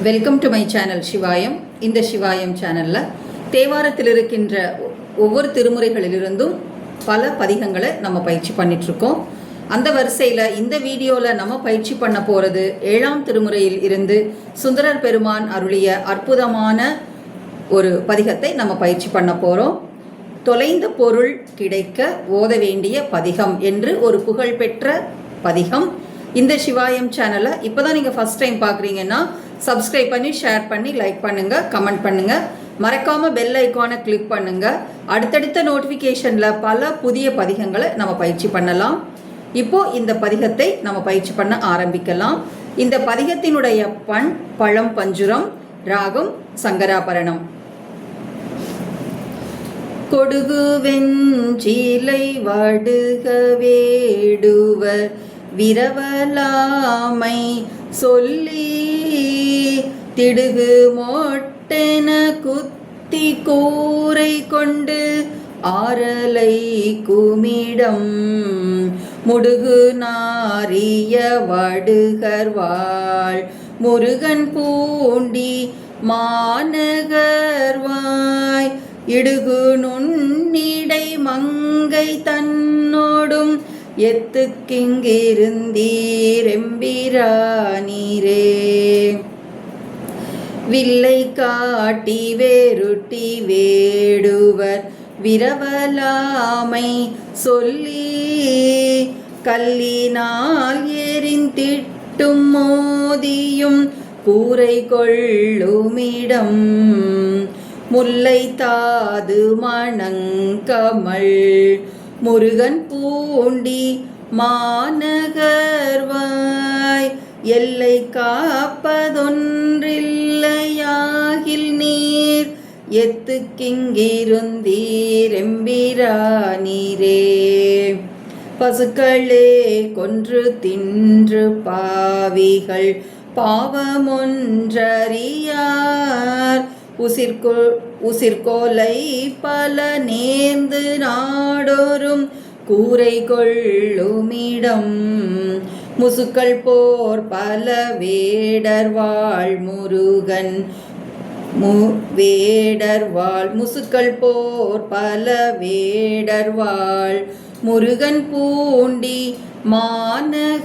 Welcome to my channel Sivayam. இந்த சிவாயம் சேனலில் தேவாரத்தில் இருக்கின்ற ஒவ்வொரு திருமுறைகளிலிருந்தும் பல பதிகங்களை நம்ம பயிற்சி பண்ணிகிட்ருக்கோம். அந்த வரிசையில் இந்த வீடியோவில் நம்ம பயிற்சி பண்ண போகிறது 7ஆம் திருமுறையில் இருந்து சுந்தரர் பெருமான் அருளிய அற்புதமான ஒரு பதிகத்தை நம்ம பயிற்சி பண்ண போகிறோம். தொலைந்த பொருள் கிடைக்க ஓத வேண்டிய பதிகம் என்று ஒரு புகழ்பெற்ற பதிகம். இந்த சிவாயம் சேனலை இப்போ தான் நீங்கள் ஃபஸ்ட் டைம் பார்க்குறீங்கன்னா சப்ஸ்கிரைப் பண்ணி, ஷேர் பண்ணி, லைக் பண்ணுங்கள், கமெண்ட் பண்ணுங்கள், மறக்காமல் பெல் ஐக்கானை கிளிக் பண்ணுங்கள். அடுத்தடுத்த நோட்டிஃபிகேஷனில் பல புதிய பதிகங்களை நம்ம பயிற்சி பண்ணலாம். இப்போது இந்த பதிகத்தை நம்ம பயிற்சி பண்ண ஆரம்பிக்கலாம். இந்த பதிகத்தினுடைய பண் பழம் பஞ்சுரம், ராகம் சங்கராபரணம். கொடுகு வெஞ்சிலை வடுக வேடுவர் விரவலாமை சொல்லி திடுகு மொட்டென குத்தி கூரை கொண்டு ஆரலை குமிடம் முடுகு நாரிய வடுகர்வாள் முருகன் பூண்டி மாநகர்வாய் இடுகு நுண்ணிடை மங்கை தன்னோடும் எத்துக்கிங்கிருந்தீரெம்பிரானீரே. வில்லை காட்டி வேருட்டி வேடுவர் விரவலாமை சொல்லி கல்லினால் எரிந்திட்டும் மோதியும் கூரை கொள்ளுமிடம் முல்லை தாது மணங்கமல் முருகன் பூண்டி மாநகர்வாய் எல்லை காப்பதொன்றில்லையாகில் நீர் எத்துக்கிங்கிருந்தீரெம்பிரானீரே. பசுக்களே கொன்று தின்று பாவிகள் பாவமொன்றறியார் உசிர்கோலை பல நேர்ந்து நாடோறும் கூரை கொள்ளுமிடம் முசுக்கள் போர் பல வேடர்வாள் முருகன் வேடர்வாள் முசுக்கள் போர் பல வேடர்வாள் முருகன் பூண்டி மாநகர்வாய்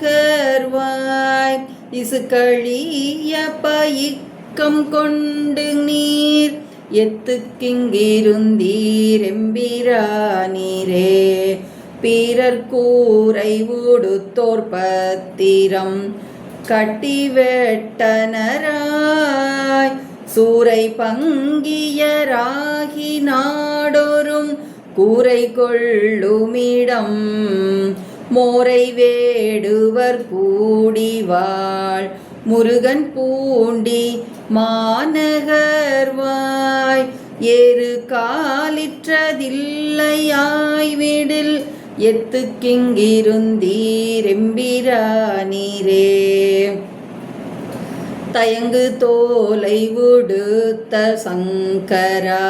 இசுக்களிய பயிக்கம் கொண்டு நீர் எத்துக்கிங்கிருந்தீரெம்பிரானீரே. பீரர் கூரை உடுத்தோர் பத்திரம் கட்டி வெட்டனராய் சூரை பங்கியராகி நாடோறும் கூரை கொள்ளுமிடம் மோரை வேடுவர் கூடிவாள் முருகன் பூண்டி மாநகர்வாய் ஏறு காலிற்றதில்லையாய் விடில் எத்துக்கிங்கிருந்தீரெம்பிரானீரே. தயங்கு தோலை உடுத்த சங்கரா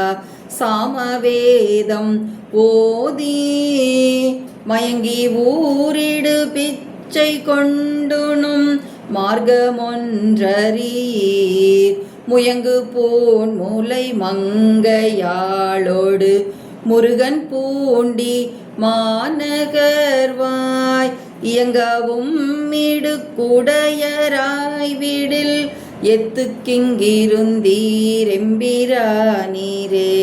சாமவேதம் ஓதி மயங்கி ஊரிடு பிச்சை கொண்டுணும் மார்க்கமொன்றறீர் முயங்கு போன் மூலை மங்கையாளோடு முருகன் பூண்டி மாநகர்வாய் இயங்கவும் மிடுக்குடையராய் விடில் எத்துக்கிங்கிருந்தீரெம்பிரானீரே.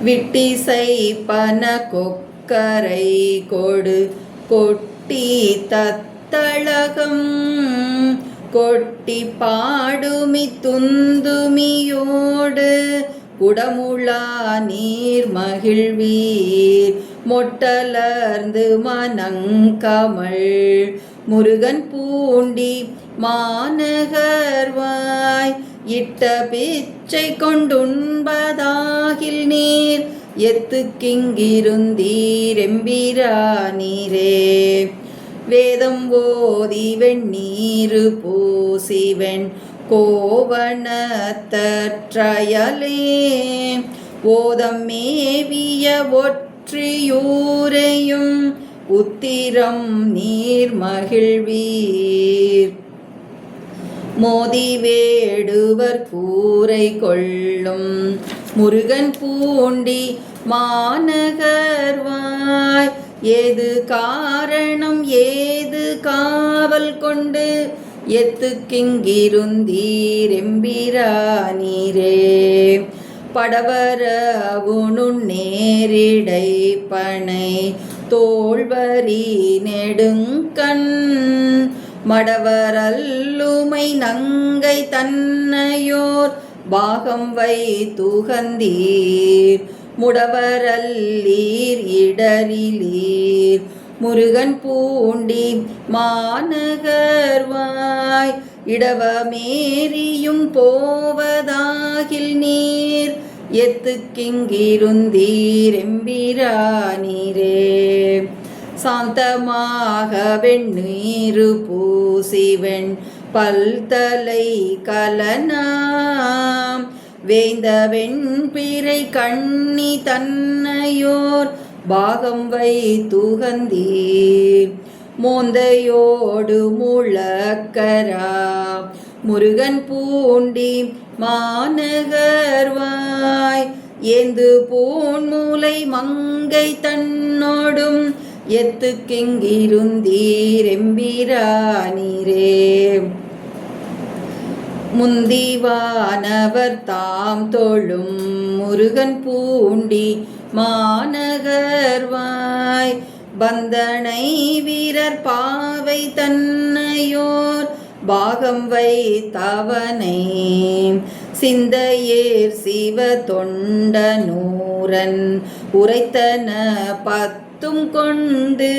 விட்டிசை பன கொக்கரை கொடு கொட்டி தத்தளகம் கொட்டி பாடுமி துந்துமியோடு குடமுழா நீர் மகிழ்வீர் மொட்டலர்ந்து மணங்கமல் முருகன் பூண்டி மாநகர்வாய் இட்ட பிச்சை கொண்டுண்பதாகில் நீர் எத்துக்கிங்கிருந்தீரெம்பிரானீரே. வேதம் ஓதி வெண்ணீரு பூசிவெண் கோவணத்தற்றயலே ஓதம் மேவிய ஒற்றியூரையும் உத்திரம் நீர் மகிழ்வீர் மோதி வேடுவர் கூரை கொள்ளும் முருகன் பூண்டி மாநகர்வாய். ஏது காரணம் ஏது காவல் கொண்டு எத்துக்கிங்கிருந்தீரெம்பிரானீரே. படவரவுனுன் நேரிடை பனை தோள்வரி நெடுங்கண் மடவரல்லுமை நங்கை தன்னையோர் பாகம் வைத்துகந்தீர். முடவரல்லீர் இடரிலீர் முருகன் பூண்டி மாநகர்வாய். இடவமேறியும் போவதாகில் நீர் எத்துக்கிங்கிருந்தீரெம்பிரானீரே. சாந்தமாக வெண்ணீரு பூசிவெண் பல்தலை கலனாம் வேந்த வெண்பிறை கண்ணி தன்னையோர் பாகம் வைத்துகந்தீர். மோந்தையோடு முழக்கரா முருகன் பூண்டி மாநகர்வாய். ஏந்து பூன்மூலை மங்கை தன்னோடும் எத்துக்கிங்கிருந்தீரெம்பிரானீரே. முந்திவானவர் தாம் தொழும் முருகன் பூண்டி மாநகர்வாய். பந்தனை வீரர் பாவை தன்னையோர் பாகம் வைத்தவனை. சிந்தையேர் சிவ தொண்டனூரன் உரைத்தன பத்தும் கொண்டு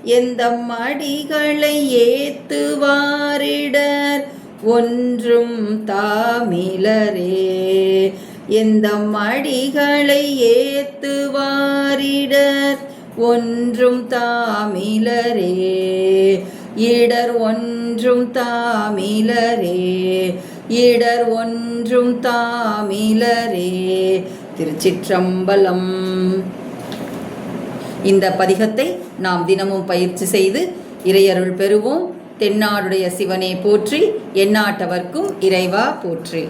எந்தம் அடிகளை ஏத்துவாரிடர் ஒன்றும் தாமிலரே. எந்தம் அடிகளை ஏத்துவாரிடர் ஒன்றும் தாமிலரே. இடர் ஒன்றும் தாமிலரே. இடர் ஒன்றும் தாமிலரே. திருச்சிற்றம்பலம். இந்த பதிகத்தை நாம் தினமும் பயிற்சி செய்து இறையருள் பெறுவோம். தென்னாடுடைய சிவனே போற்றி, எந்நாட்டவர்க்கும் இறைவா போற்றி.